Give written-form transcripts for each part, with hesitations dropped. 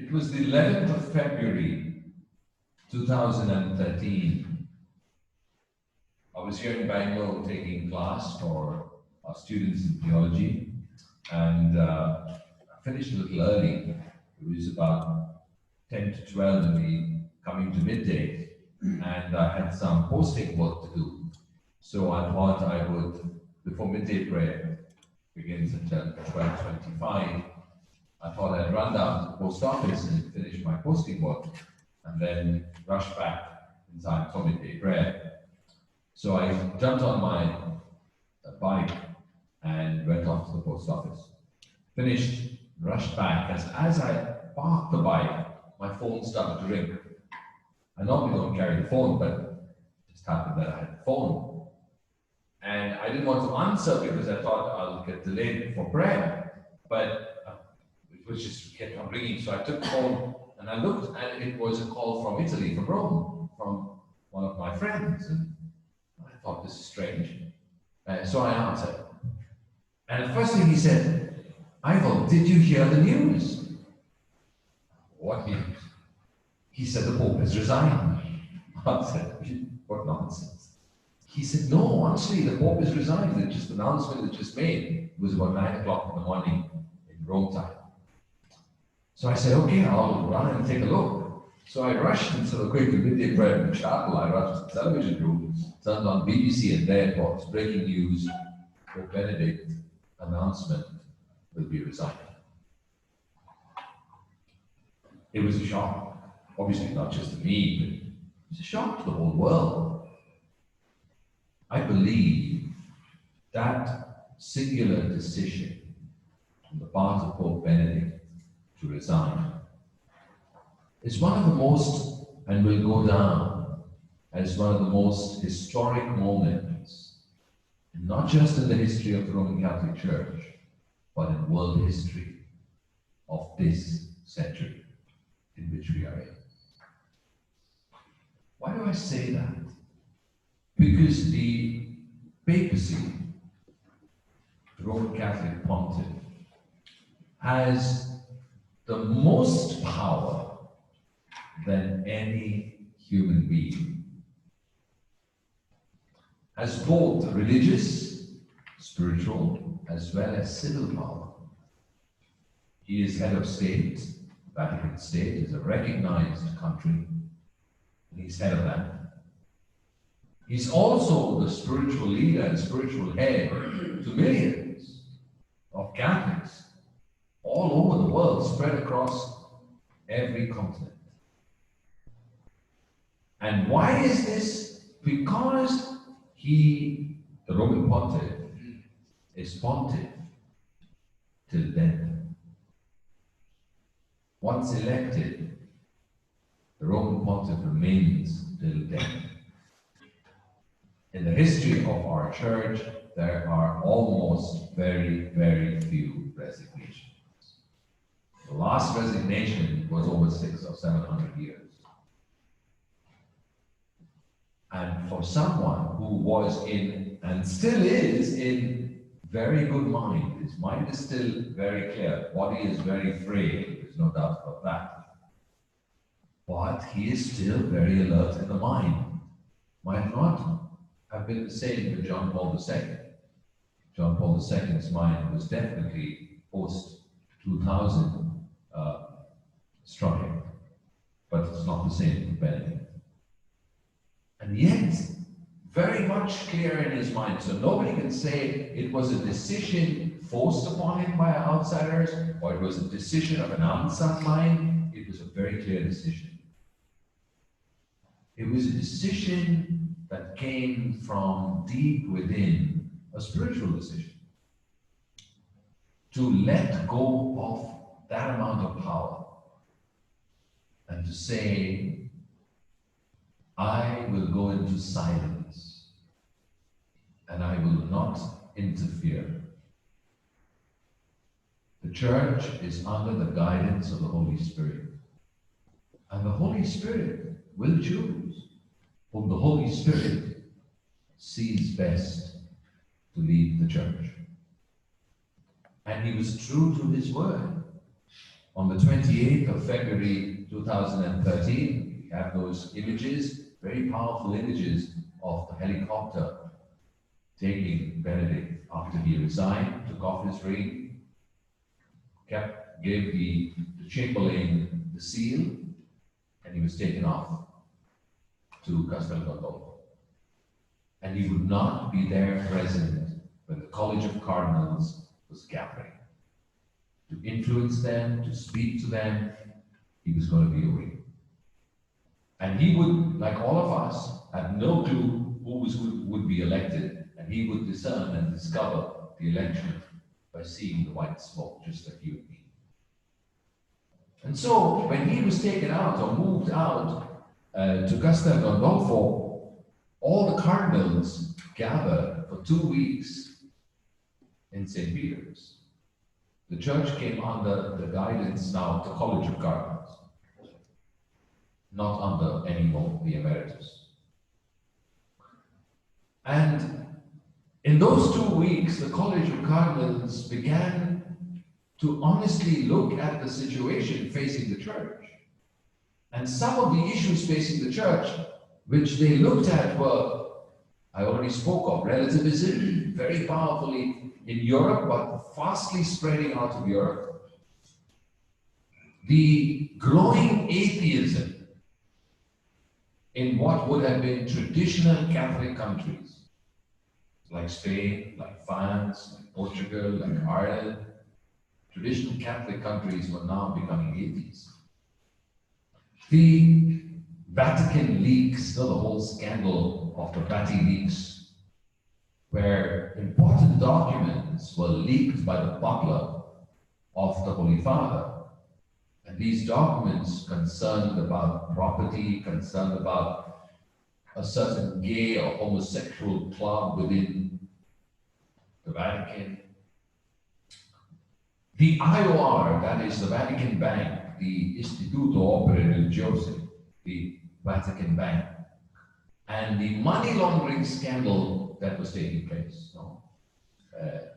It was the 11th of February, 2013. I was here in Bengaluru taking class for our students in theology, and I finished a little early. It was about 10 to 12 and we coming to midday, and I had some posting work to do. So I thought I would, before midday prayer begins at 12:25, I thought I'd run down to the post office and finish my posting work, and then rush back in time for midday prayer. So I jumped on my bike and went off to the post office. Finished, rushed back. As I parked the bike, my phone started to ring. I normally don't carry the phone, but it just happened that I had the phone. And I didn't want to answer because I thought I'll get delayed for prayer. But it was just kept on ringing. So I took the phone and I looked, and it was a call from Italy, from Rome, from one of my friends. And I thought, this is strange. So I answered. And the first thing he said, Ivel, did you hear the news? What news? He said, the Pope has resigned. I said, what nonsense. He said, no, honestly, the Pope has resigned. The announcement that just made. It was about 9 o'clock in the morning in Rome time. So I said, okay, I'll run and take a look. So I rushed instead of going to midday prayer in the chapel. I rushed to the television room, turned on BBC, and there it was, breaking news, Pope Benedict announcement will be resigning. It was a shock. Obviously not just to me, but it was a shock to the whole world. I believe that singular decision on the part of Pope Benedict to resign is one of the most, and will go down as one of the most historic moments, not just in the history of the Roman Catholic Church, but in world history of this century in which we are in. Why do I say that? Because the papacy, the Roman Catholic pontiff, has the most power than any human being. Has both religious, spiritual, as well as civil power. He is head of state. Vatican State is a recognized country, and he's head of that. He's also the spiritual leader and spiritual head to millions of Catholics all over the world, spread across every continent. And why is this? Because he, the Roman pontiff, is pontiff till death. Once elected, the Roman pontiff remains till death. In the history of our church, there are almost very, very few resignations. The last resignation was over 600 or 700 years. And for someone who was in, and still is in, very good mind, his mind is still very clear, body is very frail, there's no doubt about that. But he is still very alert in the mind. Might not have been the same with John Paul II. John Paul II's mind was definitely post-2000 struggling, but it's not the same with Benedict. And yet, very much clear in his mind, so nobody can say it was a decision forced upon him by outsiders, or it was a decision of an unsound mind. It was a very clear decision. It was a decision that came from deep within, a spiritual decision, to let go of that amount of power and to say, I will go into silence and I will not interfere. The church is under the guidance of the Holy Spirit, and the Holy Spirit will choose whom the Holy Spirit sees best to lead the church. And he was true to his word On the 28th of February 2013, we have those images, very powerful images of the helicopter taking Benedict after he resigned, took off his ring, gave the Chamberlain the seal, and he was taken off to Castel Gandolfo. And he would not be there present when the College of Cardinals was gathering. To influence them, to speak to them, he was going to be away. And he would, like all of us, have no clue who would be elected, and he would discern and discover the election by seeing the white smoke, just like you and me. And so, when he was taken out or moved out to Castel Gandolfo, all the cardinals gathered for 2 weeks in St. Peter's. The church came under the guidance now of the College of Cardinals, not under anymore the Emeritus. And in those 2 weeks, the College of Cardinals began to honestly look at the situation facing the church. And some of the issues facing the church, which they looked at were, I already spoke of, relativism, very powerfully in Europe, but fastly spreading out of Europe. The growing atheism in what would have been traditional Catholic countries, like Spain, like France, like Portugal, like Ireland. Traditional Catholic countries were now becoming atheists. The Vatican leaks, the whole scandal of the Vatican leaks, where important documents were leaked by the butler of the Holy Father. And these documents concerned about property, concerned about a certain gay or homosexual club within the Vatican. The IOR, that is the Vatican Bank, the Istituto Opere Religiose, the Vatican Bank, and the money laundering scandal that was taking place.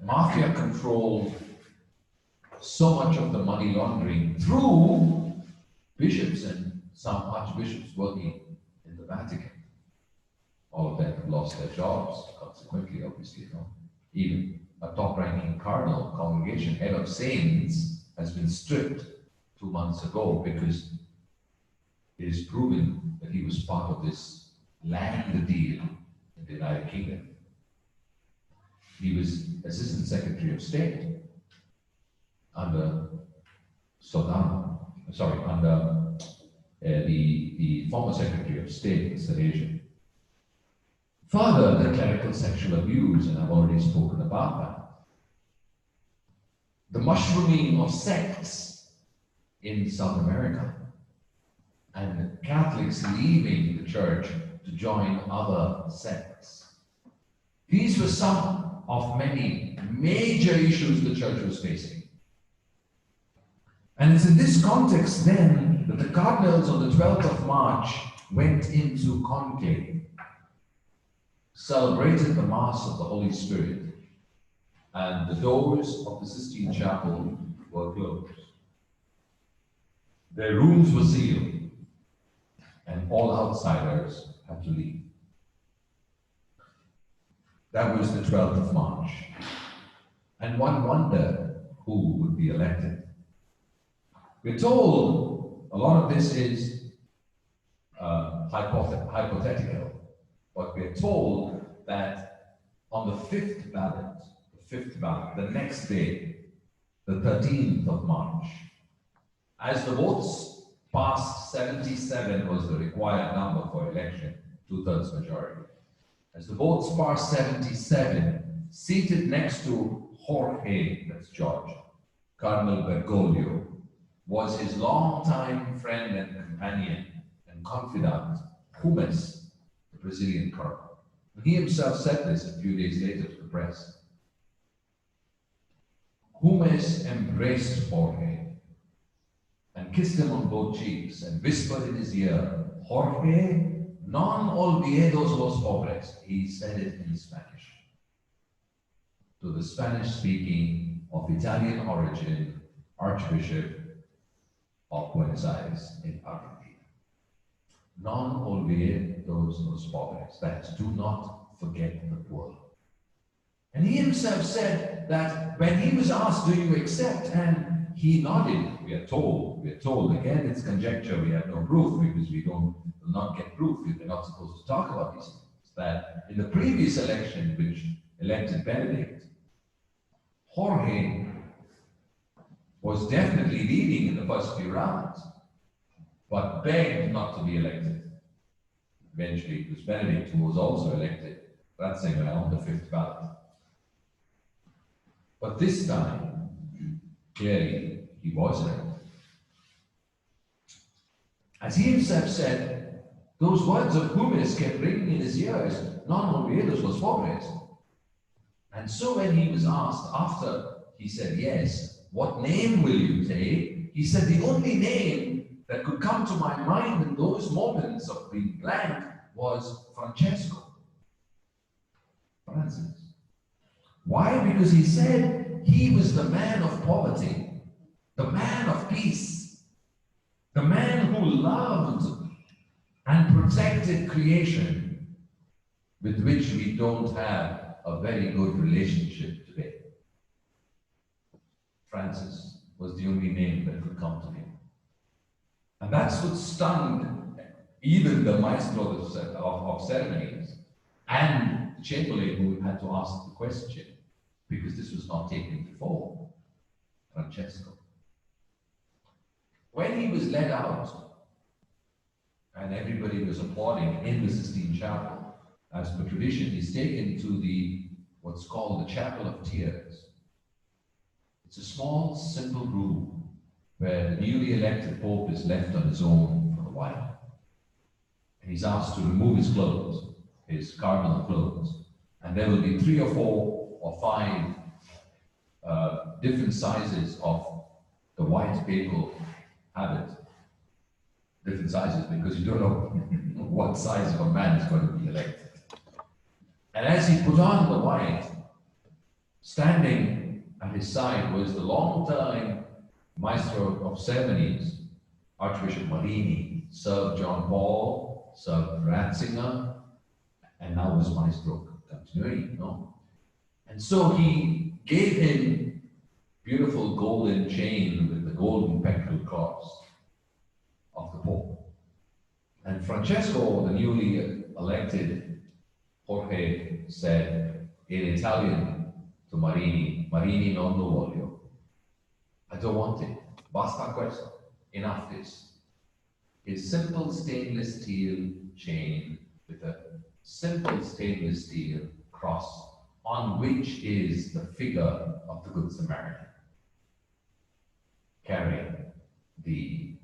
Mafia controlled so much of the money laundering through bishops and some archbishops working in the Vatican. All of them have lost their jobs, consequently, obviously. Even a top-ranking cardinal congregation, head of saints, has been stripped 2 months ago because it is proven that he was part of this land deal in the United Kingdom. He was Assistant Secretary of State under Sadhana, under the former Secretary of State, Sadhana. Further, the clerical sexual abuse, and I've already spoken about that. The mushrooming of sects in South America, and Catholics leaving the church to join other sects. These were some of many major issues the church was facing. And it's in this context then that the cardinals on the 12th of March went into conclave, celebrated the Mass of the Holy Spirit, and the doors of the Sistine Chapel were closed. Their rooms were sealed, and all outsiders had to leave. That was the 12th of March. And one wondered who would be elected. We're told a lot of this is hypothetical, but we're told that on the fifth ballot, the next day, the 13th of March, as the votes passed 77 was the required number for election, 2/3 majority. As the votes passed 77, seated next to Jorge, that's George, Cardinal Bergoglio, was his longtime friend and companion and confidant, Jumes, the Brazilian cardinal. He himself said this a few days later to the press. Jumes embraced Jorge and kissed him on both cheeks and whispered in his ear, Jorge, non olvides los pobres. He said it in Spanish. To the Spanish-speaking, of Italian origin, Archbishop of Buenos Aires in Argentina. Non olvidos los pobres, that is, do not forget the poor. And he himself said that when he was asked, do you accept? And he nodded. We are told, again, it's conjecture, we have no proof because we will not get proof. We're not supposed to talk about these things. That in the previous election, which elected Benedict, Jorge was definitely leading in the first few rounds, but begged not to be elected. Eventually, it was Benedict who was also elected, Ratzinger, on the fifth ballot. But this time, clearly, he was elected. As he himself said, those words of Gómez kept ringing in his ears, non olvidados los pobres. And so when he was asked, after he said yes, what name will you take? He said, the only name that could come to my mind in those moments of being blank was Francesco. Francis. Why? Because he said he was the man of poverty, the man of peace, the man who loved and protected creation, with which we don't have a very good relationship today. Francis was the only name that could come to him. And that's what stunned even the maestro of ceremonies and the chamberlain who had to ask the question, because this was not taken before, Francesco. When he was led out, and everybody was applauding in the Sistine Chapel, as per tradition, he's taken to what's called the Chapel of Tears. It's a small, simple room where the newly elected Pope is left on his own for a while. And he's asked to remove his clothes, his cardinal clothes, and there will be 3 or 4 or 5 different sizes of the white papal habit. Different sizes because you don't know what size of a man is going to be elected. And as he put on the white, standing at his side was the long-time maestro of ceremonies, Archbishop Marini, served John Paul, served Ratzinger, and now was maestro continuity, no? And so he gave him beautiful golden chain with the golden pectoral cross of the Pope. And Francesco, the newly elected Jorge, said in Italian to Marini, Marini non lo voglio. I don't want it. Basta questo. Enough this. His simple stainless steel chain with a simple stainless steel cross on which is the figure of the Good Samaritan carrying the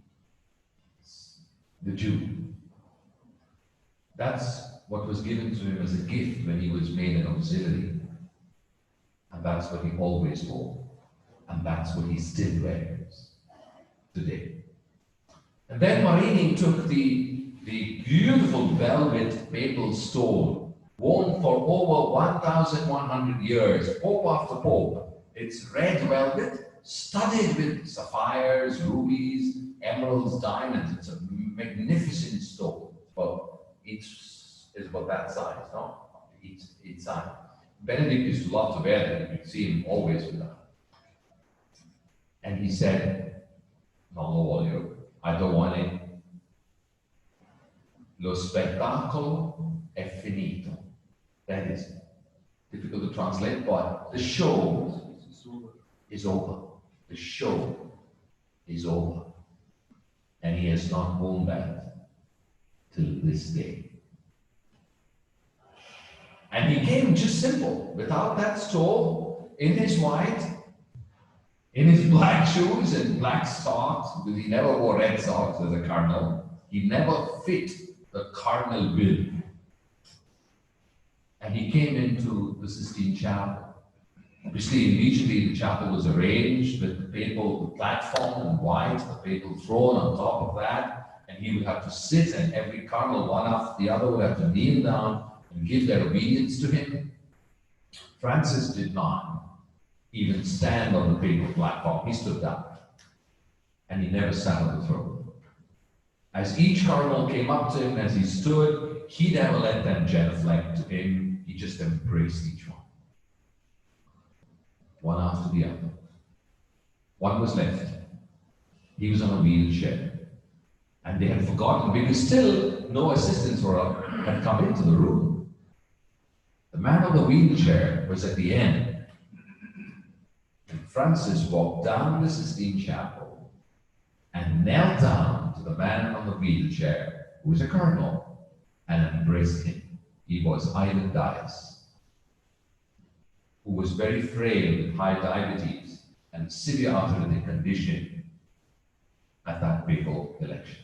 Jew. That's what was given to him as a gift when he was made an auxiliary. And that's what he always wore. And that's what he still wears today. And then Marini took the beautiful velvet papal stole, worn for over 1,100 years, Pope after Pope. It's red velvet, studded with sapphires, rubies, emeralds, diamonds. It's a magnificent stone. Well, each is about that size, no? Each side. Benedict used to love to wear that. You could see him always with that. And he said, non lo voglio, I don't want it. Lo spettacolo è finito. That is difficult to translate, but the show is over. The show is over. And he has not worn that till this day. And he came just simple, without that stole, in his white, in his black shoes and black socks, because he never wore red socks as a cardinal. He never fit the cardinal bill. And he came into the Sistine Chapel. Obviously, immediately the chapel was arranged with the papal platform in white, the papal throne on top of that, and he would have to sit, and every cardinal, one after the other, would have to kneel down and give their obedience to him. Francis did not even stand on the papal platform. He stood down. and he never sat on the throne. As each cardinal came up to him, as he stood, he never let them genuflect to him. He just embraced each one after the other. One was left. He was on a wheelchair. And they had forgotten because still no assistants had come into the room. The man on the wheelchair was at the end. And Francis walked down the Sistine Chapel and knelt down to the man on the wheelchair, who was a cardinal, and embraced him. He was Ivel, who was very frail with high diabetes and severe arthritic condition at that papal election.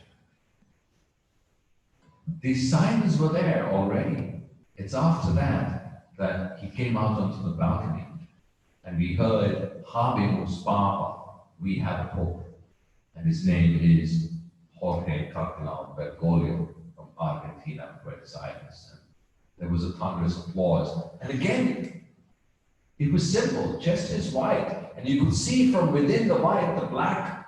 These signs were there already. It's after that he came out onto the balcony and we heard, Habemus Papa, we have a Pope. And his name is Jorge Cardinal Bergoglio from Argentina, Buenos Aires. And there was a thunderous applause. And again, it was simple, just as white. And you could see from within the white, the black,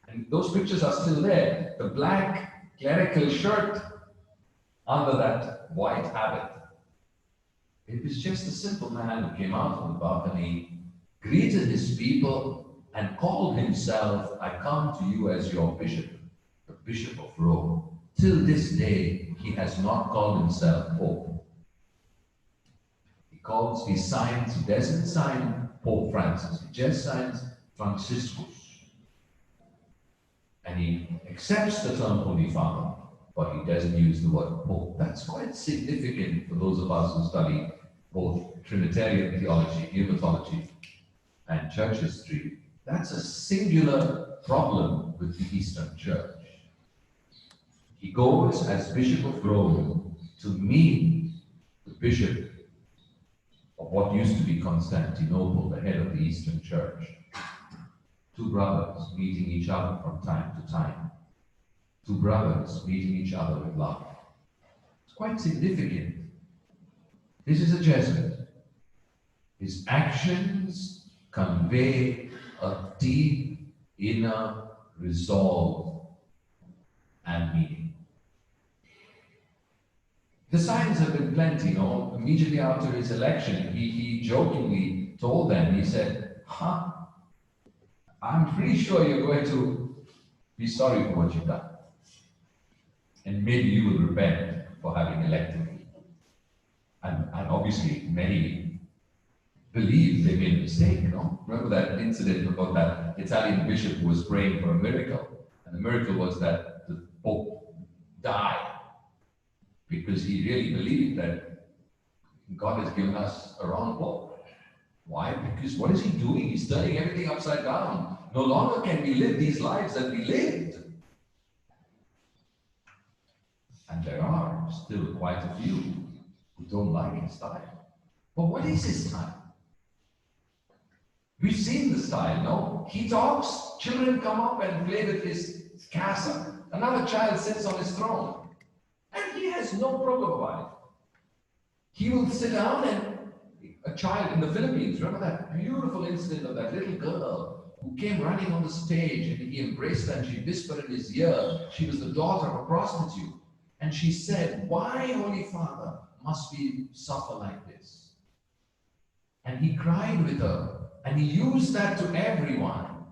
and those pictures are still there, the black clerical shirt under that white habit. It was just a simple man who came out on the balcony, greeted his people, and called himself, I come to you as your bishop, the Bishop of Rome. Till this day, he has not called himself Pope. He doesn't sign Pope Francis, he just signs Franciscus. And he accepts the term Holy Father, but he doesn't use the word Pope. That's quite significant for those of us who study both Trinitarian theology, pneumatology, and church history. That's a singular problem with the Eastern Church. He goes as Bishop of Rome to meet the bishop of what used to be Constantinople, the head of the Eastern Church. Two brothers meeting each other from time to time. Two brothers meeting each other with love. It's quite significant. This is a Jesuit. His actions convey a deep inner resolve and meaning. The signs have been plenty, Immediately after his election, he jokingly told them, he said, I'm pretty sure you're going to be sorry for what you've done. And maybe you will repent for having elected me. And obviously, many believe they made a mistake, Remember that incident about that Italian bishop who was praying for a miracle? And the miracle was that the Pope died because he really believed that God has given us a wrong Pope. Why? Because what is he doing? He's turning everything upside down. No longer can we live these lives that we lived. And there are still quite a few who don't like his style. But what is his style? We've seen the style, no? He talks, children come up and play with his casa. Another child sits on his throne. And he has no problem about it. He will sit down and a child in the Philippines, remember that beautiful incident of that little girl who came running on the stage and he embraced her and she whispered in his ear, she was the daughter of a prostitute. And she said, why, Holy Father, must we suffer like this? And he cried with her. And he used that to everyone.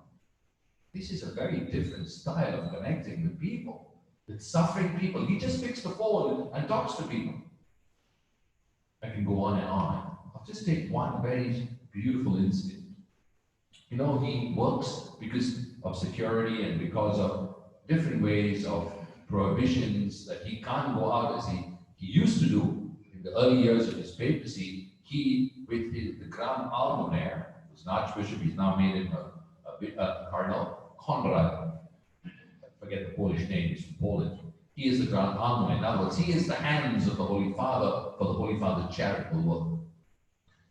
This is a very different style of connecting with people, with suffering people. He just picks the phone and talks to people. I can go on and on. I'll just take one very beautiful incident. He works because of security and because of different ways of prohibitions that he can't go out as he used to do in the early years of his papacy. He, with the Grand Almoner, who's an archbishop, he's now made him a cardinal, Konrad, I forget the Polish name, he's from Poland. He is the Grand Almoner. In other words, he is the hands of the Holy Father for the Holy Father's charitable work.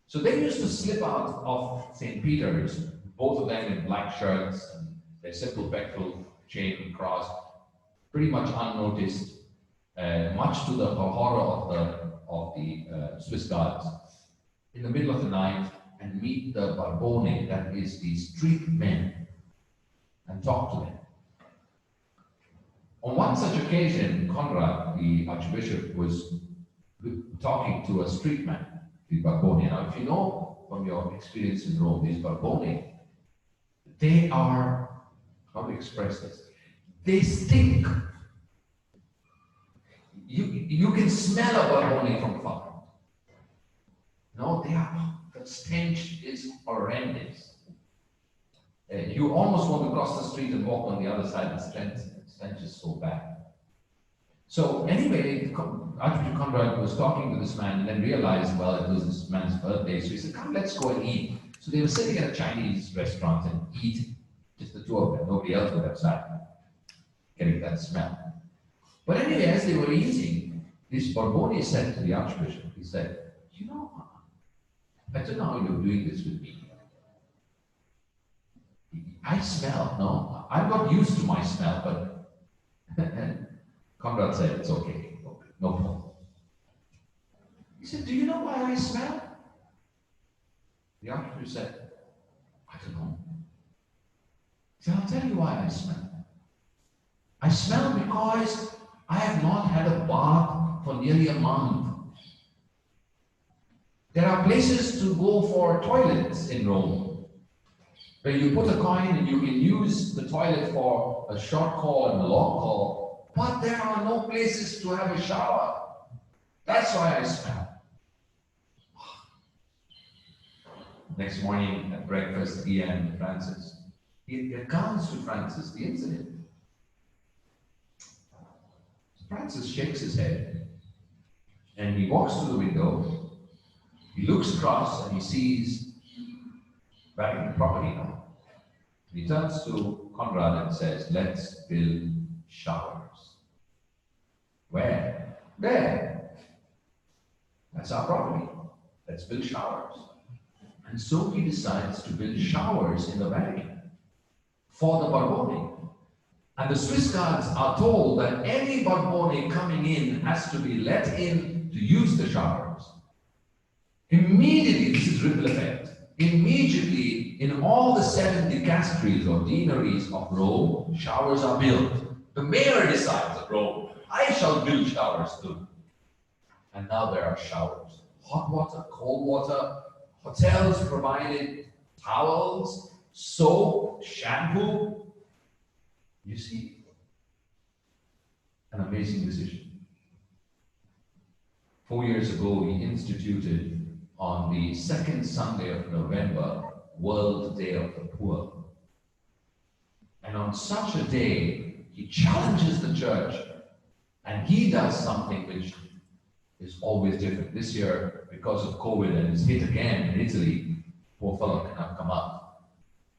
So they used to slip out of St. Peter's, both of them in black shirts and their simple pectoral chain and cross, pretty much unnoticed, much to the horror of the Swiss guards, in the middle of the night, and meet the barbone, that is the street men, and talk to them. On one such occasion, Conrad, the Archbishop, was talking to a street man, the Barboni. Now, if you know from your experience in Rome, these Barboni, they are, how to express this? They stink. You can smell a Barboni from far. No, the stench is horrendous. You almost want to cross the street and walk on the other side. The stench is so bad. So anyway, Archbishop Conrad was talking to this man and then realized, well, it was this man's birthday. So he said, come, let's go and eat. So they were sitting at a Chinese restaurant and eating, just the two of them. Nobody else would have sat, getting that smell. But anyway, as they were eating, this Barboni said to the Archbishop, he said, you know, I don't know how you're doing this with me. I smell, no, I'm not used to my smell, but Conrad said, it's okay, no problem. He said, do you know why I smell? The Archbishop said, I don't know. He said, I'll tell you why I smell. I smell because I have not had a bath for nearly a month. There are places to go for toilets in Rome, where you put a coin and you can use the toilet for a short call and a long call, but there are no places to have a shower. That's why I smell. Next morning at breakfast, Ian and Francis, he recounts to Francis the incident. Francis shakes his head and he walks to the window. He looks across and he sees Vatican property now. He turns to Conrad and says, let's build showers. Where? There. That's our property. Let's build showers. And so he decides to build showers in the Vatican for the Barboni. And the Swiss guards are told that any Barboni coming in has to be let in to use the showers. Immediately, this is ripple effect. Immediately, in all the 7 dicasteries or deaneries of Rome, showers are built. The mayor decides of Rome, I shall build showers too. And now there are showers. Hot water, cold water, hotels provided towels, soap, shampoo. You see, an amazing decision. 4 years ago, he instituted on the second Sunday of November, World Day of the Poor. And on such a day, he challenges the church and he does something which is always different. This year, because of COVID and it's hit again in Italy, poor fellow cannot come up.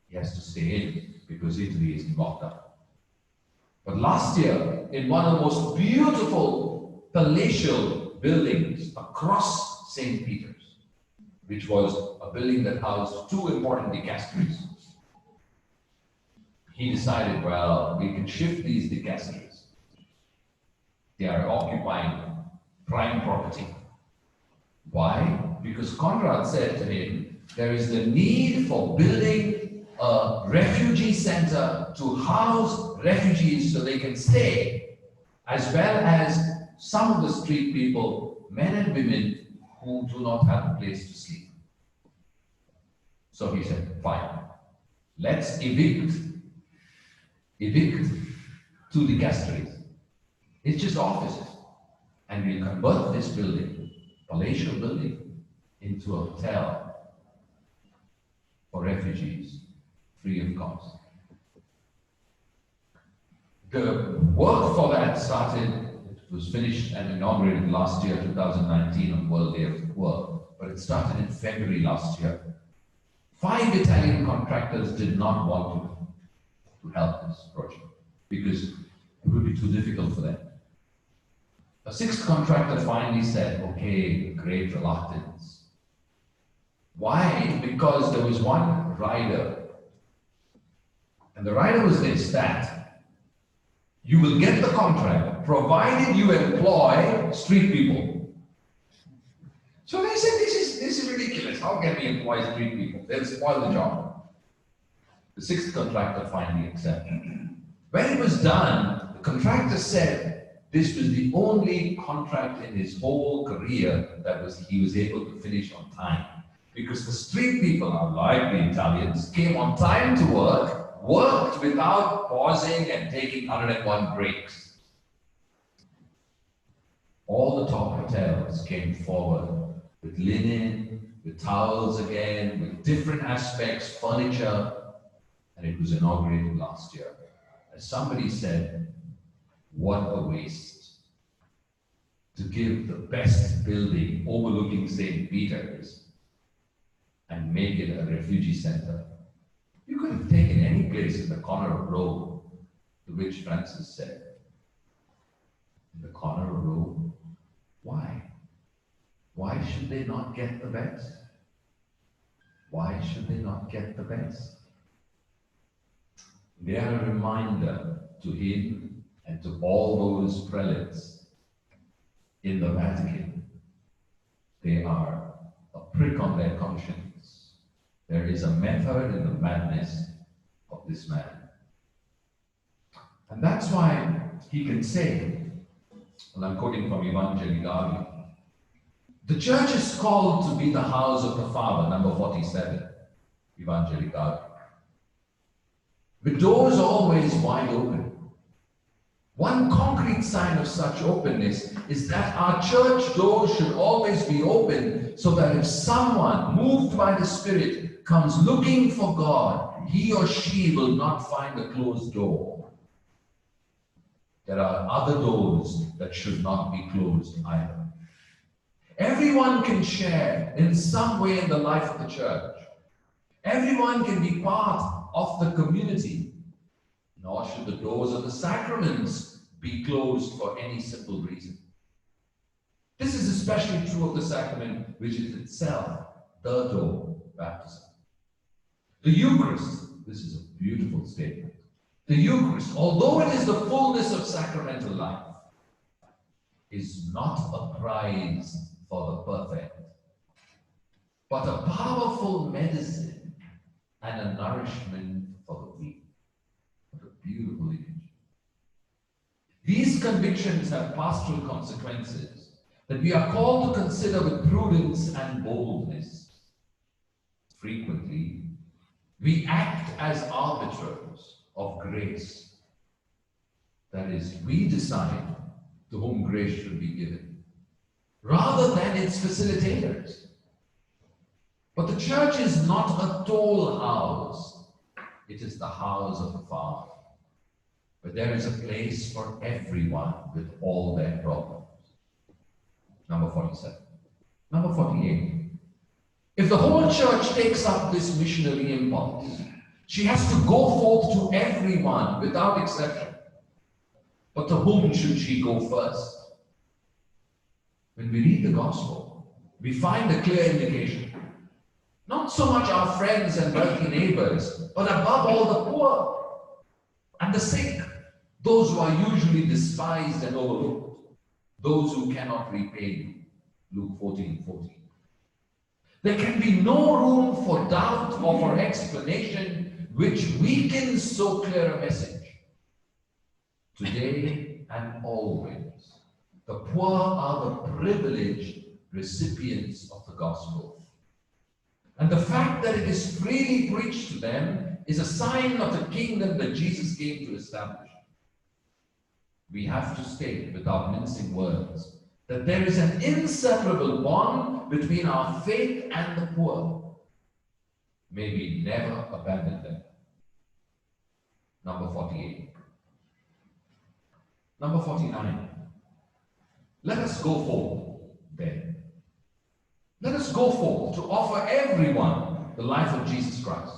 He has to stay in because Italy is locked up. But last year, in one of the most beautiful palatial buildings across St. Peter's, which was a building that housed 2 important dicasteries, he decided, well, we can shift these dicasteries. They are occupying prime property. Why? Because Conrad said to him, there is the need for building a refugee center to house refugees so they can stay, as well as some of the street people, men and women, who do not have a place to sleep. So he said, fine, let's evict 2 dicasteries. It's just offices. And we'll convert this building, palatial building, into a hotel for refugees, free of cost. The work for that started, it was finished and inaugurated last year, 2019, on World Day of the Poor, but it started in February last year. 5 Italian contractors did not want to help this project because it would be too difficult for them. A 6th contractor finally said, okay, great reluctance. Why? Because there was one rider, and the rider was this, that you will get the contract provided you employ street people. So they said, this is ridiculous. How can we employ street people? They'll spoil the job. The 6th contractor finally accepted. When it was done, The contractor said this was the only contract in his whole career that he was able to finish on time. Because the street people, unlike the Italians, came on time to work, worked without pausing and taking 101 breaks. All the top hotels came forward with linen, with towels again, with different aspects, furniture, and it was inaugurated last year. As somebody said, what a waste to give the best building overlooking St. Peter's and make it a refugee center. You could have taken any place in the corner of Rome, to which Francis said, in the corner of Rome, why? Why should they not get the best? Why should they not get the best? They are a reminder to him and to all those prelates in the Vatican. They are a prick on their conscience. There is a method in the madness of this man. And that's why he can say, well, I'm quoting from Evangelical, the church is called to be the house of the Father, number 47, Evangelical. The doors are always wide open. One concrete sign of such openness is that our church doors should always be open, so that if someone moved by the Spirit comes looking for God, he or she will not find a closed door. There are other doors that should not be closed either. Everyone can share in some way in the life of the church. Everyone can be part of the community. Nor should the doors of the sacraments be closed for any simple reason. This is especially true of the sacrament, which is itself the door, baptism. The Eucharist, this is a beautiful statement. The Eucharist, although it is the fullness of sacramental life, is not a prize for the perfect, but a powerful medicine and a nourishment for the weak. What a beautiful image. These convictions have pastoral consequences that we are called to consider with prudence and boldness. Frequently, we act as arbiters of grace. That is, we decide to whom grace should be given, rather than its facilitators. But the church is not a toll house. It is the house of the Father. But there is a place for everyone with all their problems. Number 47. Number 48. If the whole church takes up this missionary impulse, she has to go forth to everyone without exception. But to whom should she go first? When we read the gospel, we find a clear indication. Not so much our friends and wealthy neighbors, but above all the poor and the sick, those who are usually despised and overlooked, those who cannot repay you. Luke 14:14. There can be no room for doubt or for explanation which weakens so clear a message. Today and always, the poor are the privileged recipients of the gospel. And the fact that it is freely preached to them is a sign of the kingdom that Jesus came to establish. We have to state, without mincing words, that there is an inseparable bond between our faith and the poor. May we never abandon them. Number 48. Number 49. Let us go forth then. Let us go forth to offer everyone the life of Jesus Christ.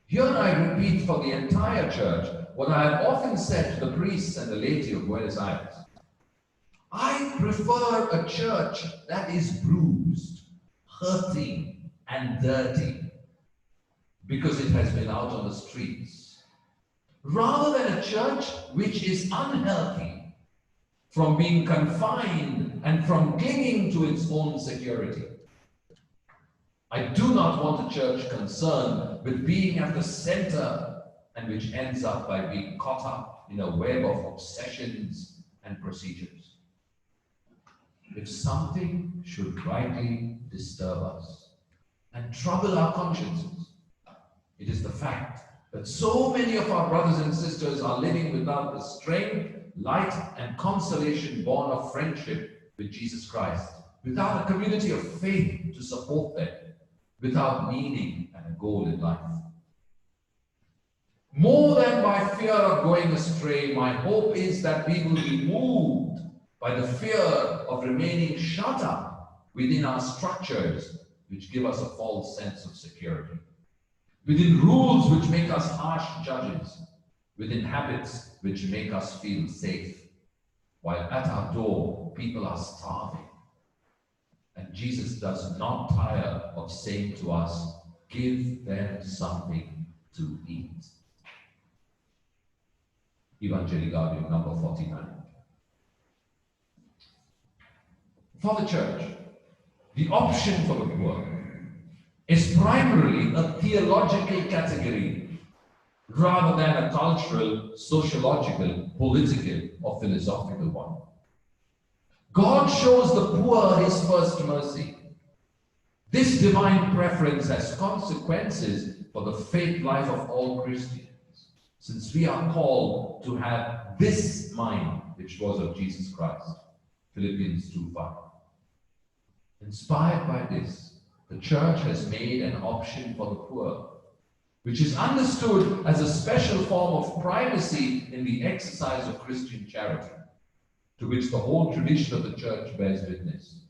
Here I repeat for the entire church what I have often said to the priests and the laity of Buenos Aires. I prefer a church that is bruised, hurting, and dirty because it has been out on the streets, rather than a church which is unhealthy from being confined and from clinging to its own security. I do not want a church concerned with being at the center and which ends up by being caught up in a web of obsessions and procedures. If something should rightly disturb us and trouble our consciences, it is the fact that so many of our brothers and sisters are living without the strength, light, and consolation born of friendship with Jesus Christ, without a community of faith to support them, without meaning and a goal in life. More than by fear of going astray, my hope is that we will be moved by the fear of remaining shut up within our structures, which give us a false sense of security, within rules which make us harsh judges, within habits which make us feel safe, while at our door people are starving. And Jesus does not tire of saying to us, give them something to eat. Evangelium number 49. For the church, the option for the poor is primarily a theological category rather than a cultural, sociological, political, or philosophical one. God shows the poor his first mercy. This divine preference has consequences for the faith life of all Christians, since we are called to have this mind which was of Jesus Christ. Philippians 2:5. Inspired by this, the church has made an option for the poor, which is understood as a special form of primacy in the exercise of Christian charity, to which the whole tradition of the church bears witness.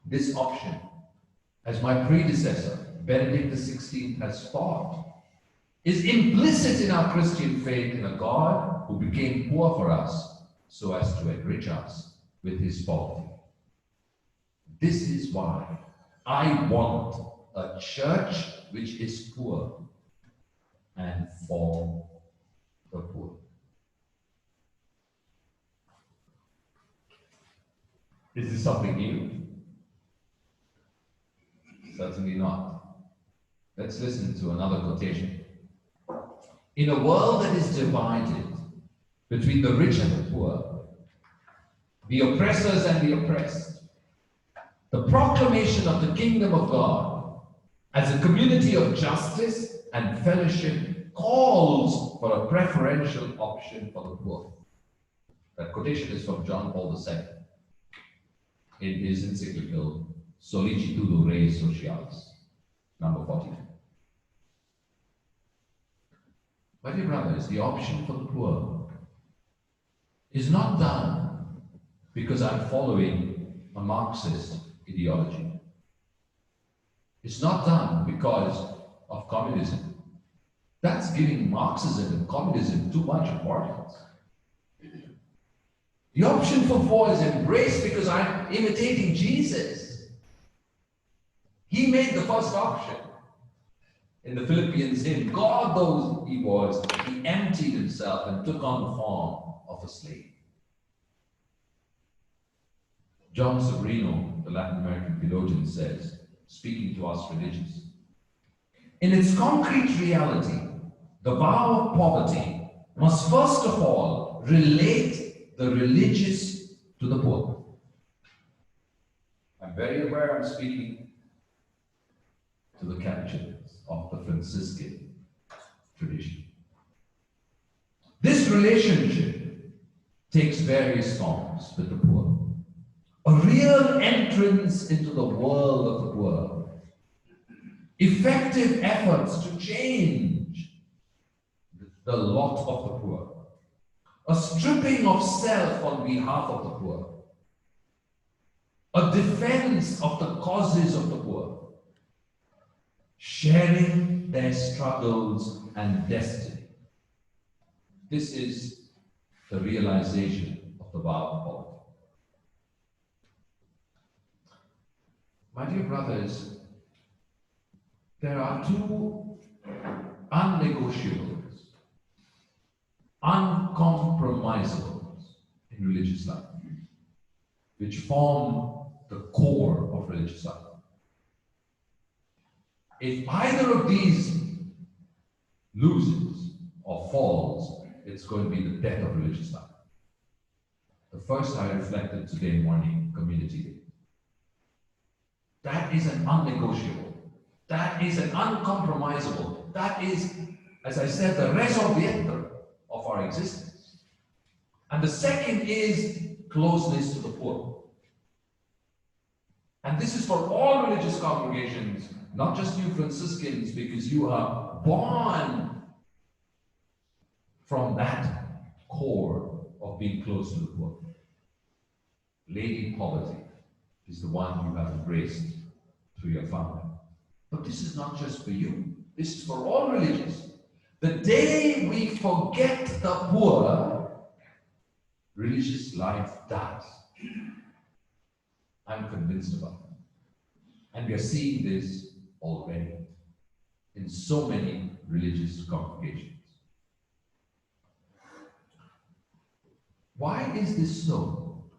This option, as my predecessor, Benedict XVI, has taught, is implicit in our Christian faith in a God who became poor for us so as to enrich us with his poverty. This is why I want a church which is poor and for the poor. Is this something new? Certainly not. Let's listen to another quotation. In a world that is divided between the rich and the poor, the oppressors and the oppressed, the proclamation of the kingdom of God as a community of justice and fellowship calls for a preferential option for the poor. That quotation is from John Paul II in his encyclical Solicitudo Rei Socialis, number 42. My dear brothers, the option for the poor is not done because I'm following a Marxist ideology. It's not done because of communism. That's giving Marxism and communism too much importance. The option for poor is embraced because I'm imitating Jesus. He made the first option. In the Philippians hymn, God though he was, he emptied himself and took on the form of a slave. John Sobrino, the Latin American theologian, says, speaking to us religious, in its concrete reality, the vow of poverty must first of all relate the religious to the poor. I'm very aware I'm speaking to the Capuchins of the Franciscan tradition. This relationship takes various forms with the poor. A real entrance into the world of the poor. Effective efforts to change the lot of the poor. A stripping of self on behalf of the poor. A defense of the causes of the poor. Sharing their struggles and destiny. This is the realization of the vow of poverty. My dear brothers, there are two unnegotiables, uncompromisables in religious life, which form the core of religious life. If either of these loses or falls, it's going to be the death of religious life. The first I reflected today morning, Community Day. That is an unnegotiable. That is an uncompromisable. That is, as I said, the raison d'etre of our existence. And the second is closeness to the poor. And this is for all religious congregations, not just you Franciscans, because you are born from that core of being close to the poor. Lady poverty is the one you have embraced through your family. But this is not just for you. This is for all religions. The day we forget the poor, religious life dies. I'm convinced about it. And we are seeing this already in so many religious congregations. Why is this so?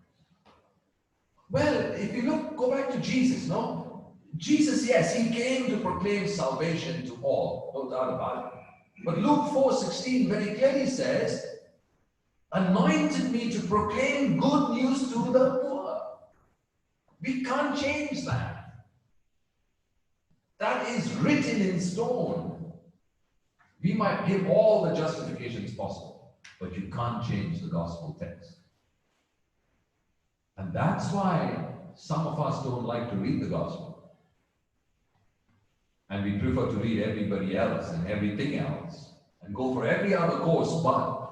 Well, if you look, go back to Jesus, no? Jesus, yes, he came to proclaim salvation to all, no doubt about it. But Luke 4:16 very clearly says, anointed me to proclaim good news to the poor. We can't change that. That is written in stone. We might give all the justifications possible, but you can't change the gospel text. And that's why some of us don't like to read the gospel. And we prefer to read everybody else and everything else and go for every other course but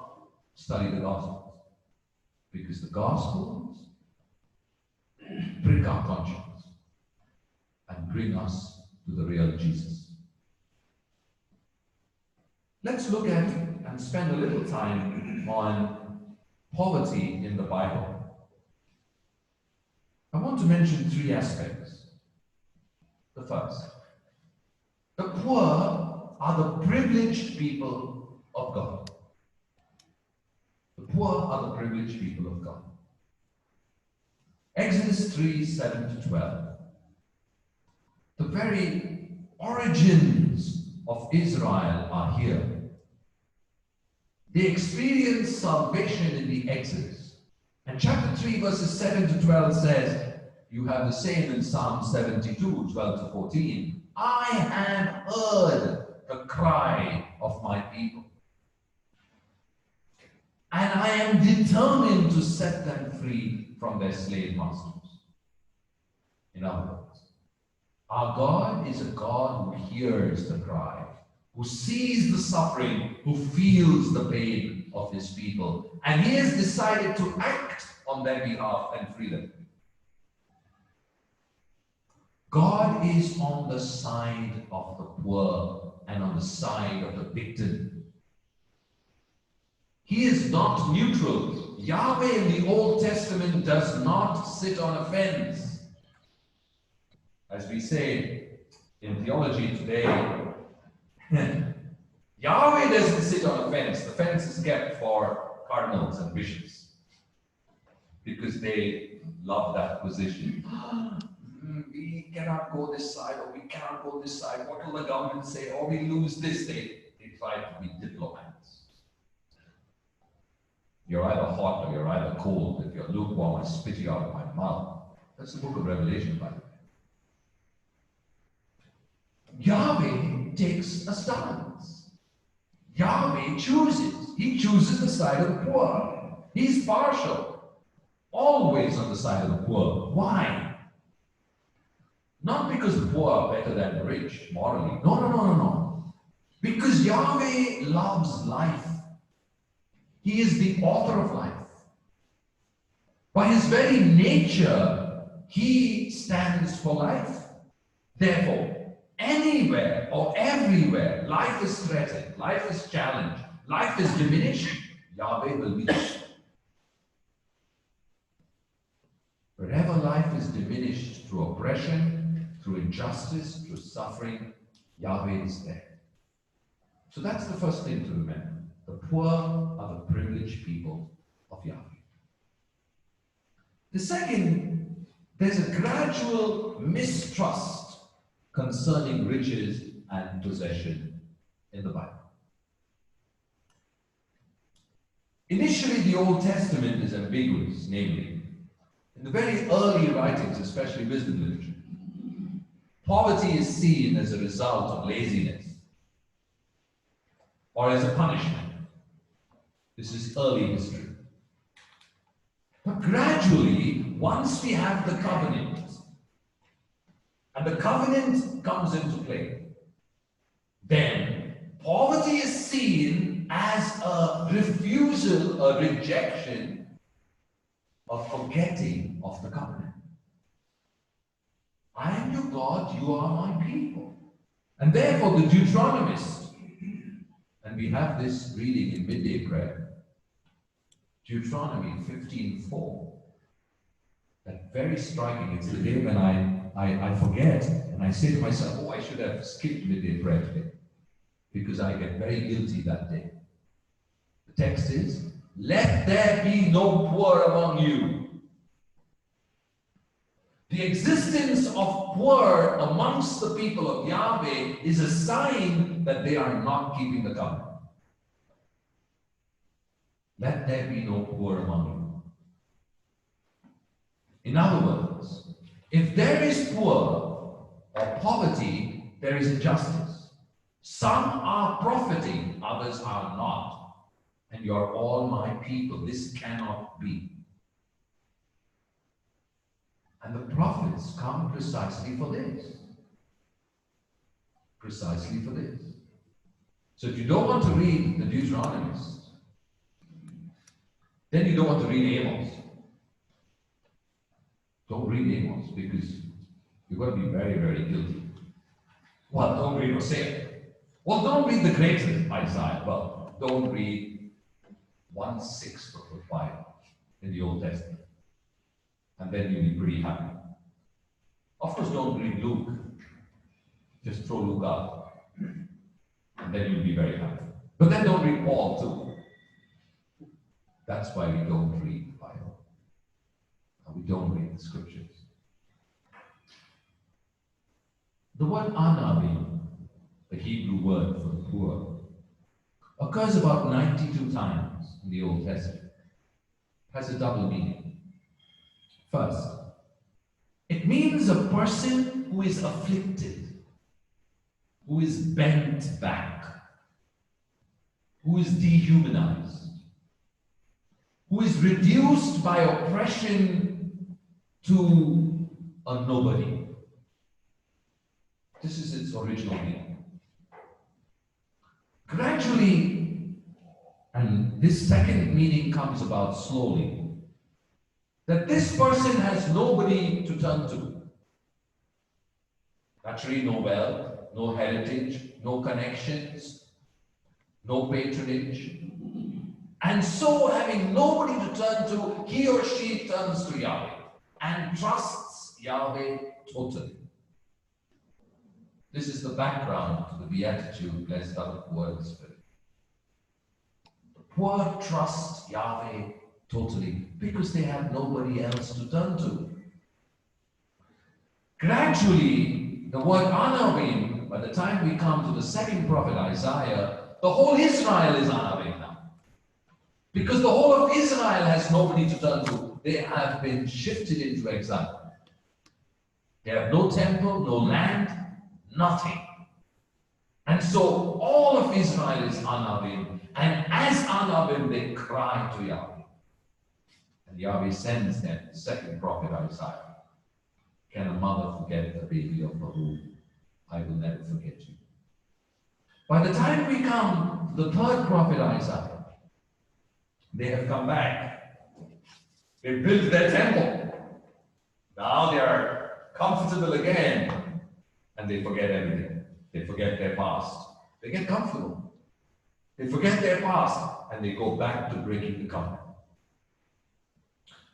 study the Gospels. Because the Gospels prick our conscience and bring us to the real Jesus. Let's look at and spend a little time on poverty in the Bible. I want to mention three aspects. The first, the poor are the privileged people of God. The poor are the privileged people of God. Exodus 3:7-12. The very origins of Israel are here. They experience salvation in the Exodus. And chapter 3, verses 7-12 says, you have the same in Psalm 72, 12-14. I have heard the cry of my people, and I am determined to set them free from their slave masters. In other words, our God is a God who hears the cry, who sees the suffering, who feels the pain of his people, and he has decided to act on their behalf and free them. God is on the side of the poor and on the side of the victim. He is not neutral. Yahweh in the Old Testament does not sit on a fence. As we say in theology today, Yahweh doesn't sit on a fence. The fence is kept for cardinals and bishops because they love that position. We cannot go this side, or we cannot go this side. What will the government say? Or we lose this. They try to be diplomats. You're either hot or you're either cold. If you're lukewarm, I spit you out of my mouth. That's the book of Revelation, by the way. Yahweh takes a stance. Yahweh chooses. He chooses the side of the poor. He's partial. Always on the side of the poor. Why? Not because the poor are better than the rich, morally. No. Because Yahweh loves life. He is the author of life. By his very nature, he stands for life. Therefore, anywhere or everywhere, life is threatened, life is challenged, life is diminished, Yahweh will be there. Wherever life is diminished through oppression, through injustice, through suffering, Yahweh is there. So that's the first thing to remember. The poor are the privileged people of Yahweh. The second, there's a gradual mistrust concerning riches and possession in the Bible. Initially, the Old Testament is ambiguous, namely, in the very early writings, especially wisdom literature, poverty is seen as a result of laziness or as a punishment. This is early history. But gradually, once we have the covenant, and the covenant comes into play, then poverty is seen as a refusal, a rejection, a forgetting of the covenant. I am your God, you are my people. And therefore the Deuteronomist, and we have this reading in midday prayer, Deuteronomy 15:4. That very striking. It's the day when I forget and I say to myself, oh, I should have skipped midday prayer today, because I get very guilty that day. The text is, let there be no poor among you. The existence of poor amongst the people of Yahweh is a sign that they are not keeping the covenant. Let there be no poor among you. In other words, if there is poor or poverty, there is injustice. Some are profiting, others are not. And you are all my people. This cannot be. And the prophets come precisely for this. Precisely for this. So if you don't want to read the Deuteronomist, then you don't want to read Amos. Don't read Amos, because you're going to be very, very guilty. Well, don't read Hosea. Well, don't read the greater Isaiah. Well, don't read 1/6 of the Bible in the Old Testament. And then you'll be pretty happy. Of course, don't read Luke. Just throw Luke out. And then you'll be very happy. But then don't read Paul too. That's why we don't read the Bible. And we don't read the scriptures. The word anavim, the Hebrew word for the poor, occurs about 92 times in the Old Testament. It has a double meaning. First, it means a person who is afflicted, who is bent back, who is dehumanized, who is reduced by oppression to a nobody. This is its original meaning. Gradually, and this second meaning comes about slowly, that this person has nobody to turn to. Naturally, no wealth, no heritage, no connections, no patronage. And so, having nobody to turn to, he or she turns to Yahweh and trusts Yahweh totally. This is the background to the Beatitude, blessed are the poor in spirit. The poor trust Yahweh totally because they have nobody else to turn to. Gradually, the word anavim, by the time we come to the second prophet Isaiah, the whole Israel is anavim now. Because the whole of Israel has nobody to turn to. They have been shifted into exile. They have no temple, no land, nothing. And so all of Israel is anavim. And as anavim, they cry to Yahweh. And Yahweh sends them, the second prophet Isaiah. Can a mother forget the baby of her womb? I will never forget you. By the time we come to the third prophet Isaiah, they have come back. They built their temple. Now they are comfortable again. And they forget everything. They forget their past. They get comfortable. They forget their past. And they go back to breaking the covenant.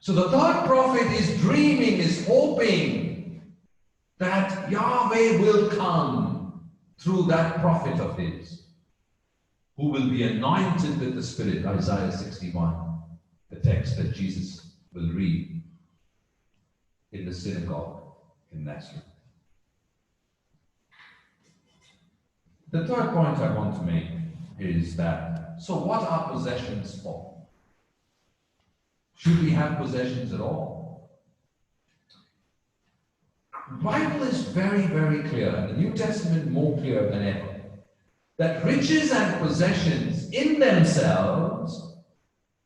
So the third prophet is dreaming, is hoping that Yahweh will come through that prophet of his, who will be anointed with the Spirit, Isaiah 61, the text that Jesus will read in the synagogue in Nazareth. The third point I want to make is that, so what are possessions for? Should we have possessions at all? The Bible is very, very clear, and the New Testament more clear than ever, that riches and possessions in themselves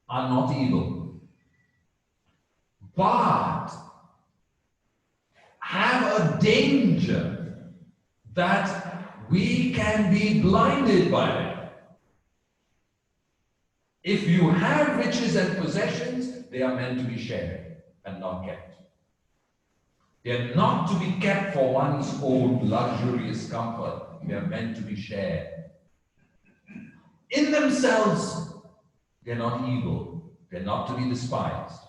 are not evil, but have a danger that we can be blinded by them. If you have riches and possessions, they are meant to be shared and not kept. They are not to be kept for one's own luxurious comfort. They are meant to be shared. In themselves, they're not evil. They're not to be despised.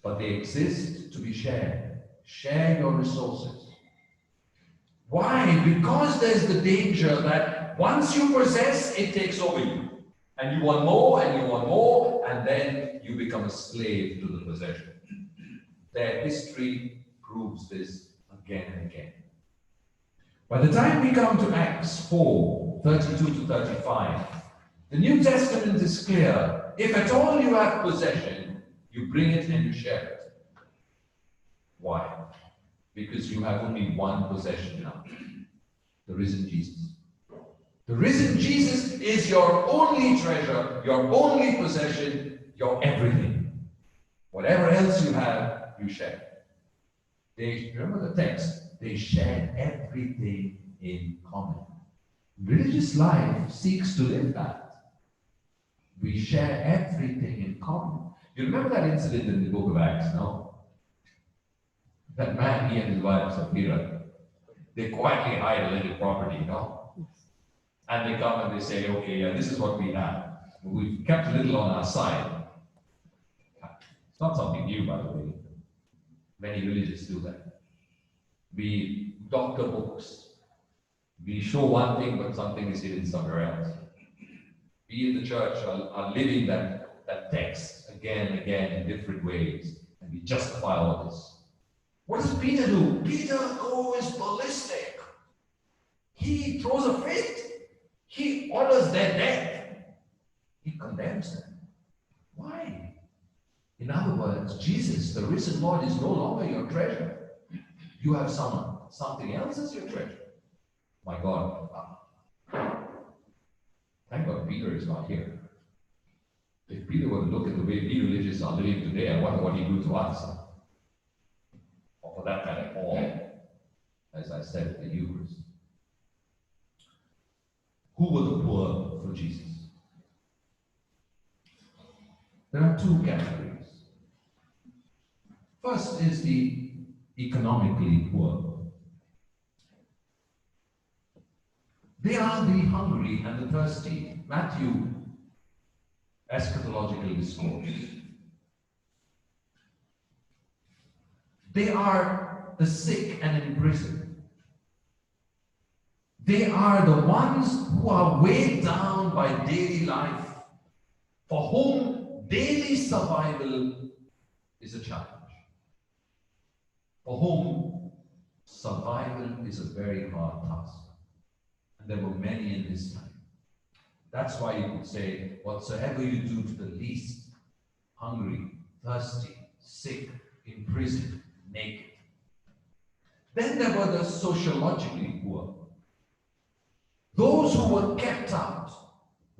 But they exist to be shared. Share your resources. Why? Because there's the danger that once you possess, it takes over you. And you want more, and you want more, and then you become a slave to the possession. Their history proves this again and again. By the time we come to Acts 4, 32 to 35, the New Testament is clear. If at all you have possession, you bring it and you share it. Why? Because you have only one possession now, the risen Jesus. The risen Jesus is your only treasure, your only possession, your everything. Whatever else you have, you share. Remember the text, they shared everything in common. Religious life seeks to live that. We share everything in common. You remember that incident in the book of Acts, no? That man, he and his wife, Sapphira, they quietly hide a little property, no? And they come and they say, okay, yeah, this is what we have. We've kept a little on our side. It's not something new, by the way. Many religions do that. We doctor books. We show one thing, but something is hidden somewhere else. We in the church are living that text again and again in different ways, and we justify all this. What does Peter do? Peter goes ballistic. He throws a fit. He orders their death. He condemns them. Why? In other words, Jesus, the risen Lord, is no longer your treasure. You have something else as your treasure. My God. Thank God Peter is not here. If Peter were to look at the way we religious are living today, I wonder what he'd do to us. Or for that matter, all, as I said at the Eucharist. Who were the poor for Jesus? There are two categories. First is the economically poor. They are the hungry and the thirsty. Matthew, eschatological discourse. They are the sick and in prison. They are the ones who are weighed down by daily life, for whom daily survival is a challenge, for whom survival is a very hard task. And there were many in this time. That's why you could say, whatsoever you do to the least, hungry, thirsty, sick, in prison, naked. Then there were the sociologically poor. Those who were kept out,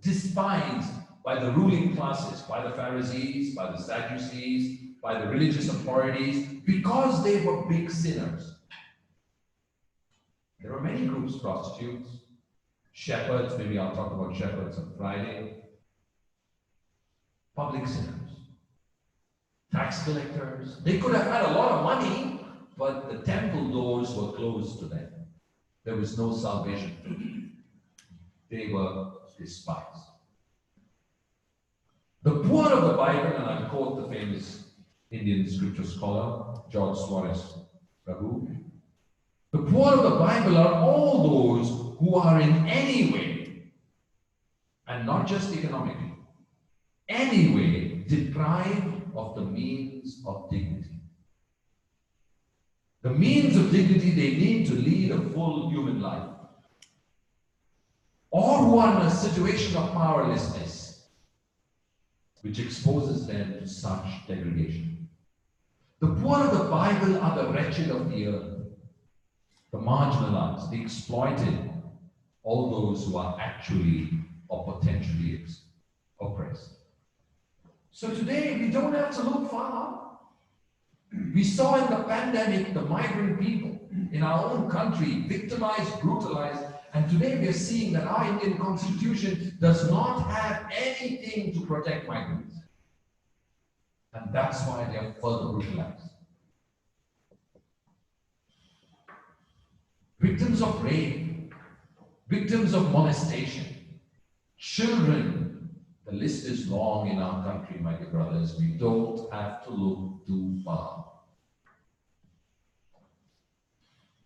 despised by the ruling classes, by the Pharisees, by the Sadducees, by the religious authorities, because they were big sinners. There are many groups: prostitutes, shepherds, maybe I'll talk about shepherds on Friday, public sinners, tax collectors. They could have had a lot of money, but the temple doors were closed to them. There was no salvation. They were despised. The poor of the Bible, and I quote the famous Indian scripture scholar, George Suarez Prabhu, the poor of the Bible are all those who are in any way, and not just economically, any way deprived of the means of dignity. The means of dignity they need to lead a full human life. Or who are in a situation of powerlessness. which exposes them to such degradation. The poor of the Bible are the wretched of the earth, the marginalized, the exploited, all those who are actually or potentially oppressed. So today we don't have to look far. We saw in the pandemic the migrant people in our own country victimized, brutalized, and today we are seeing that our Indian constitution does not have anything to protect migrants. And that's why they are further brutalized. Victims of rape, victims of molestation, children, the list is long in our country, my dear brothers. We don't have to look too far.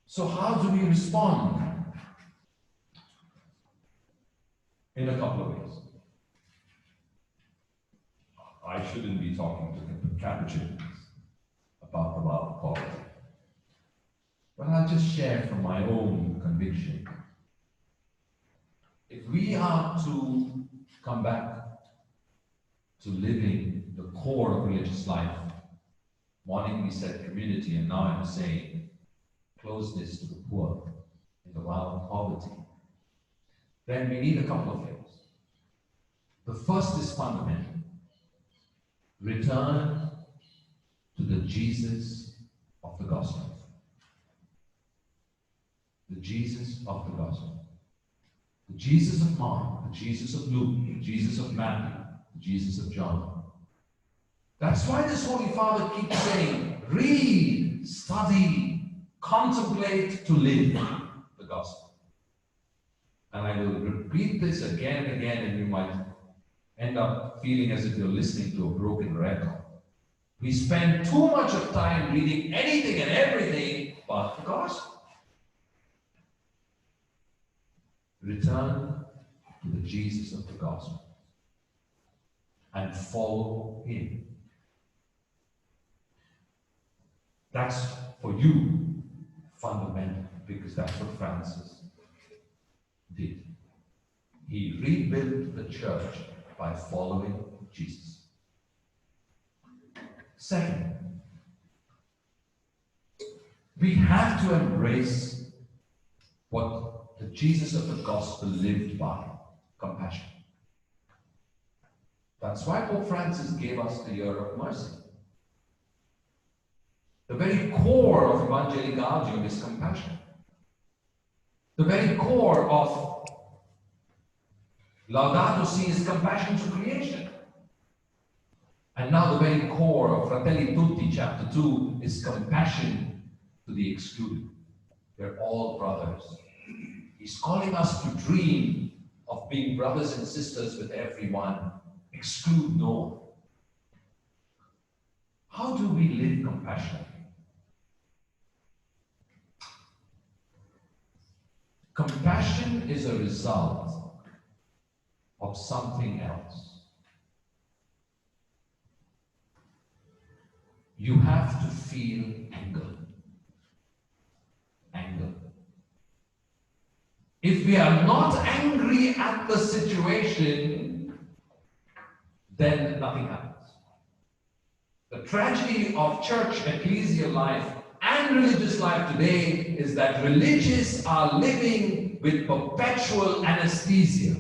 So how do we respond? In a couple of ways. I shouldn't be talking to the Capuchins about poverty. But I'll just share from my own conviction. If we are to come back to living the core of religious life, morning we said community, and now I'm saying closeness to the poor in the realm of poverty, then we need a couple of things. The first is fundamental. Return to the Jesus of the gospel. The Jesus of the gospel. The Jesus of Mark, the Jesus of Luke, the Jesus of Matthew, the Jesus of John. That's why this Holy Father keeps saying, read, study, contemplate to live the gospel. And I will repeat this again and again, and you might end up feeling as if you're listening to a broken record. We spend too much of time reading anything and everything but the gospel. Return to the Jesus of the gospel and follow him. That's for you fundamental, because that's what Francis did. He rebuilt the church by following Jesus. Second, we have to embrace what the Jesus of the gospel lived by: compassion. That's why Pope Francis gave us the year of mercy. The very core of Evangelium is compassion. The very core of Laudato Si is compassion to creation. And now the very core of Fratelli Tutti, chapter 2, is compassion to the excluded. They're all brothers. He's calling us to dream of being brothers and sisters with everyone. Exclude no one. How do we live compassionately? Compassion is a result of something else. You have to feel anger. Anger. If we are not angry at the situation, then nothing happens. The tragedy of church, ecclesial life, and religious life today is that religious are living with perpetual anesthesia.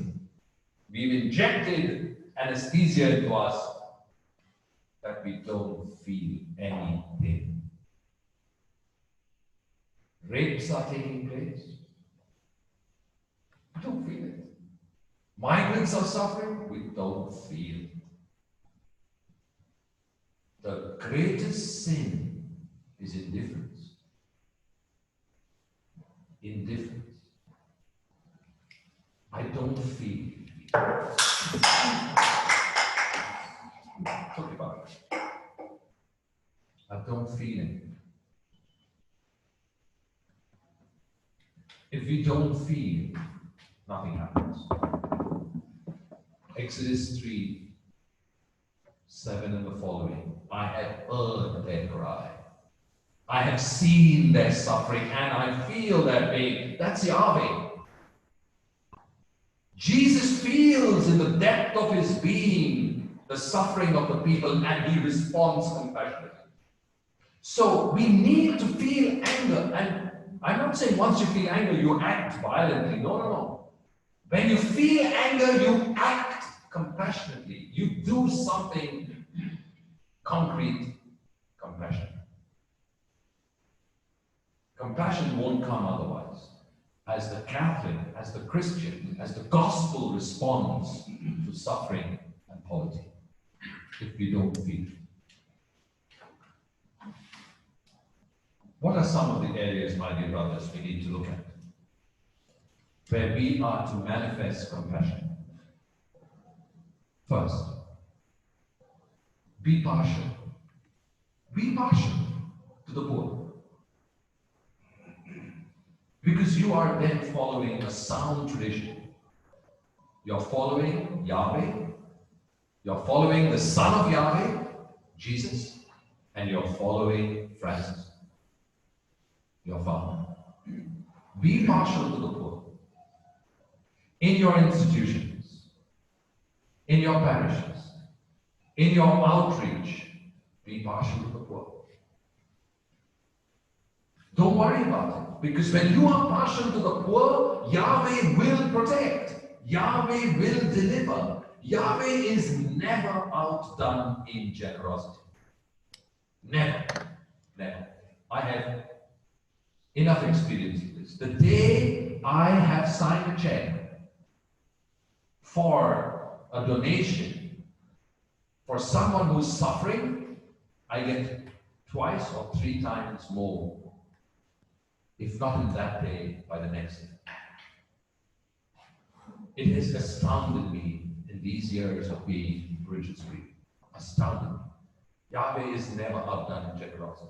We've injected anesthesia into us that we don't feel anything. Rapes are taking place. We don't feel it. Migrants are suffering. We don't feel. The greatest sin is indifference. Indifference. I don't feel. Talk about it. I don't feel it. If we don't feel, nothing happens. Exodus 3:7 and the following. I have heard their cry. I have seen their suffering and I feel their pain. That's Yahweh. Jesus feels in the depth of his being the suffering of the people, and he responds compassionately. So we need to feel anger, and I'm not saying once you feel anger, you act violently. No, no, no. When you feel anger, you act compassionately. You do something concrete, compassion. Compassion won't come otherwise. As the Catholic, as the Christian, as the gospel responds to suffering and poverty, if we don't feel it. What are some of the areas, my dear brothers, we need to look at where we are to manifest compassion? First, be partial. Be partial to the poor. Because you are then following a sound tradition. You're following Yahweh. You're following the Son of Yahweh, Jesus, and you're following Francis, your father. Be partial to the poor. In your institutions, in your parishes, in your outreach, be partial to the poor. Don't worry about it, because when you are partial to the poor, Yahweh will protect. Yahweh will deliver. Yahweh is never outdone in generosity. Never. Never. I have enough experience in this. The day I have signed a check for a donation for someone who's suffering, I get twice or three times more. If not in that day, by the next day. It has astounded me in these years of being Bridget Street. Astounded me. Yahweh is never outdone in generosity.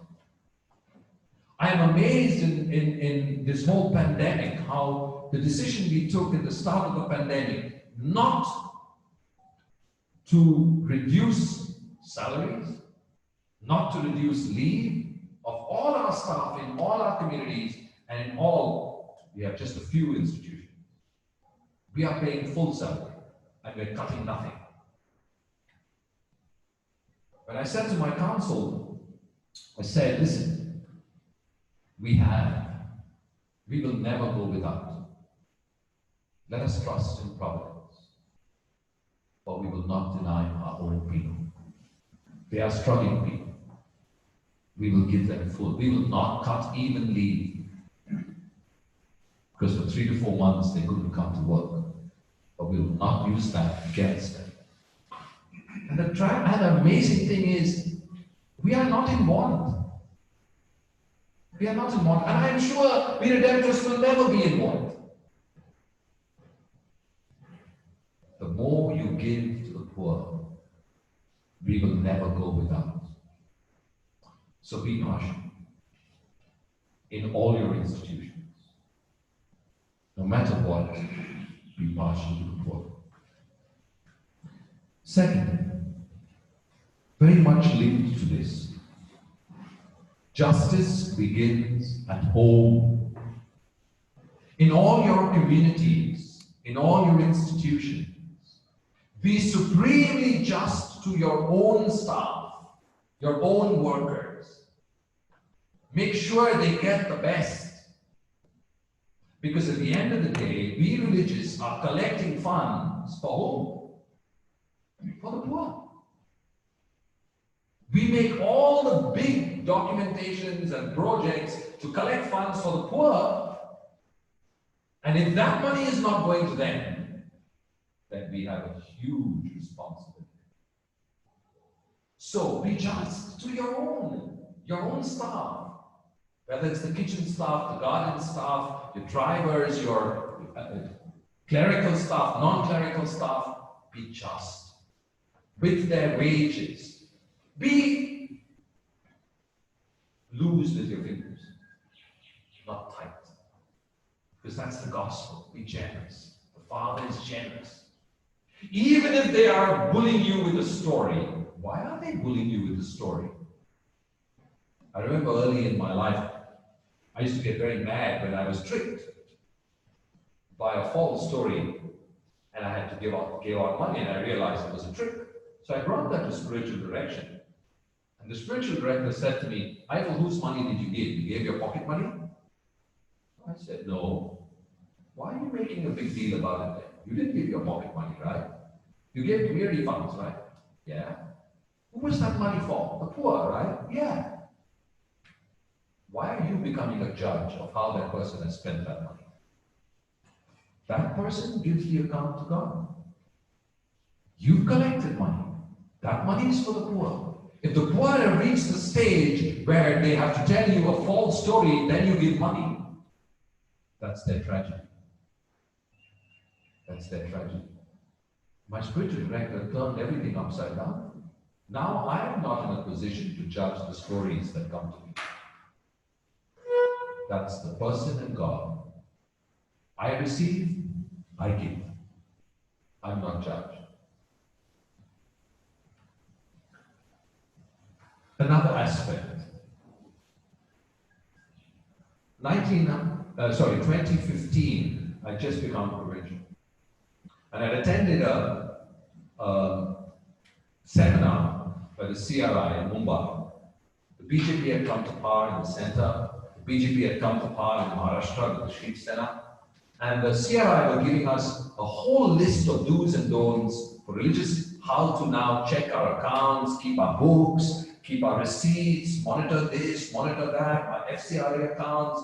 I am amazed in this whole pandemic, how the decision we took at the start of the pandemic not to reduce salaries, not to reduce leave of all our staff in all our communities, and in all, we have just a few institutions. We are paying full salary, and we're cutting nothing. When I said to my council, I said, listen, we will never go without. Let us trust in providence, but we will not deny our own people. They are struggling people. We will give them full. We will not cut even leave. Because for 3 to 4 months they couldn't come to work. But we will not use that against them. And the amazing thing is, we are not in want. We are not in want. And I am sure we Redemptorists will never be in want. The more you give to the poor, we will never go without. So be partial in all your institutions. No matter what, be partial to the poor. Second, very much linked to this, justice begins at home. In all your communities, in all your institutions, be supremely just to your own staff, your own workers. Make sure they get the best. Because at the end of the day, we religious are collecting funds for whom? For the poor. We make all the big documentations and projects to collect funds for the poor, and if that money is not going to them, then we have a huge responsibility. So be just to your own staff. Whether it's the kitchen staff, the garden staff, your drivers, your clerical staff, non-clerical staff, be just with their wages. Be loose with your fingers, not tight. Because that's the gospel. Be generous. The Father is generous. Even if they are bullying you with a story, why are they bullying you with a story? I remember early in my life, I used to get very mad when I was tricked by a false story, and I had to give out money, and I realized it was a trick. So I brought that to spiritual direction. And the spiritual director said to me, Ivel, whose money did you give? You gave your pocket money? I said, no. Why are you making a big deal about it then? You didn't give your pocket money, right? You gave community funds, right? Yeah. Who was that money for? The poor, right? Yeah. Why are you becoming a judge of how that person has spent that money? That person gives the account to God. You've collected money. That money is for the poor. If the poor have reached the stage where they have to tell you a false story, then you give money. That's their tragedy. That's their tragedy. My spiritual director turned everything upside down. Now I am not in a position to judge the stories that come to me. That's the person and God. I receive, I give. I'm not judged. Another aspect. 2015, I just become provincial. And I attended a seminar by the CRI in Mumbai. The BJP had come to power in the center. The BJP had come to power in Maharashtra with the Shiv Sena. And the CRI were giving us a whole list of do's and don'ts for religious, how to now check our accounts, keep our books, keep our receipts, monitor this, monitor that, our FCRA accounts.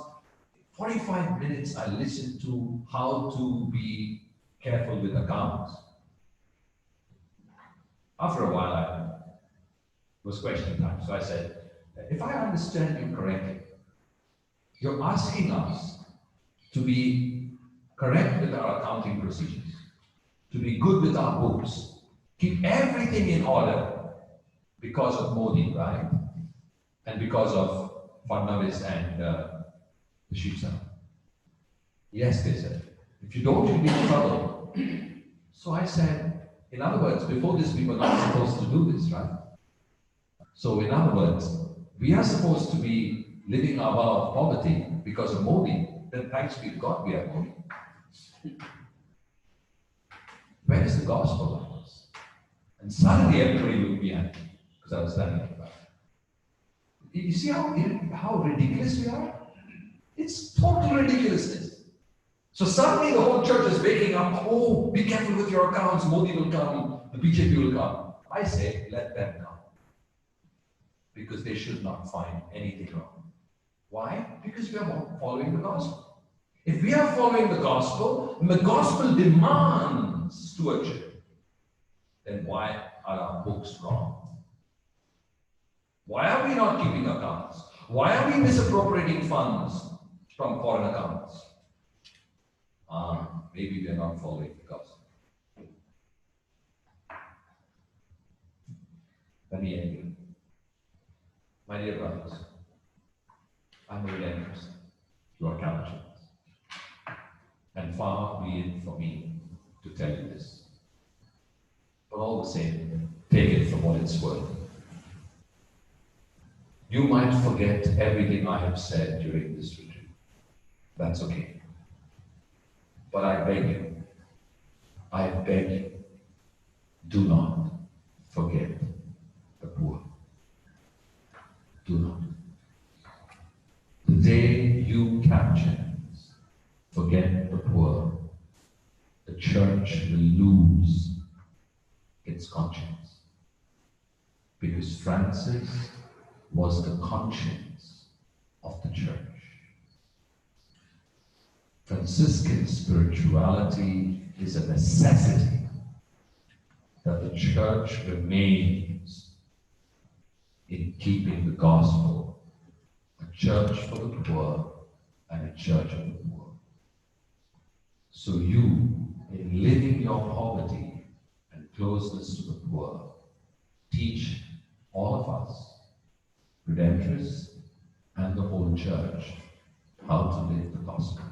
45 minutes I listened to how to be careful with accounts. After a while, it was question time. So I said, if I understand you correctly, you're asking us to be correct with our accounting procedures, to be good with our books, keep everything in order because of Modi, right? And because of Fadnavis and the Shiv Sena. Yes, they said. If you don't, you'll be in trouble. So I said, in other words, before this, we were not supposed to do this, right? So in other words, we are supposed to be living our vow of poverty because of Modi. Then thanks be to God, we have Modi. Where is the gospel of this? And suddenly everybody looked behind me because I was standing at the back. You see how ridiculous we are? It's total ridiculousness. So suddenly the whole church is waking up. Oh, be careful with your accounts. Modi will come. The BJP will come. I say, let them come. Because they should not find anything wrong. Why? Because we are following the gospel. If we are following the gospel, and the gospel demands stewardship, then why are our books wrong? Why are we not keeping accounts? Why are we misappropriating funds from foreign accounts? Maybe we are not following the gospel. Let me end here. My dear brothers, I'm a Rectors. You are Capuchins. And far be it for me to tell you this. But all the same, take it for what it's worth. You might forget everything I have said during this retreat. That's okay. But I beg you, do not forget the poor. Do not. The day you Capuchins forget the poor, the church will lose its conscience. Because Francis was the conscience of the church. Franciscan spirituality is a necessity that the church remains in keeping the gospel, a church for the poor and a church of the poor. So you, in living your poverty and closeness to the poor, teach all of us, Redemptorists and the whole church, how to live the gospel.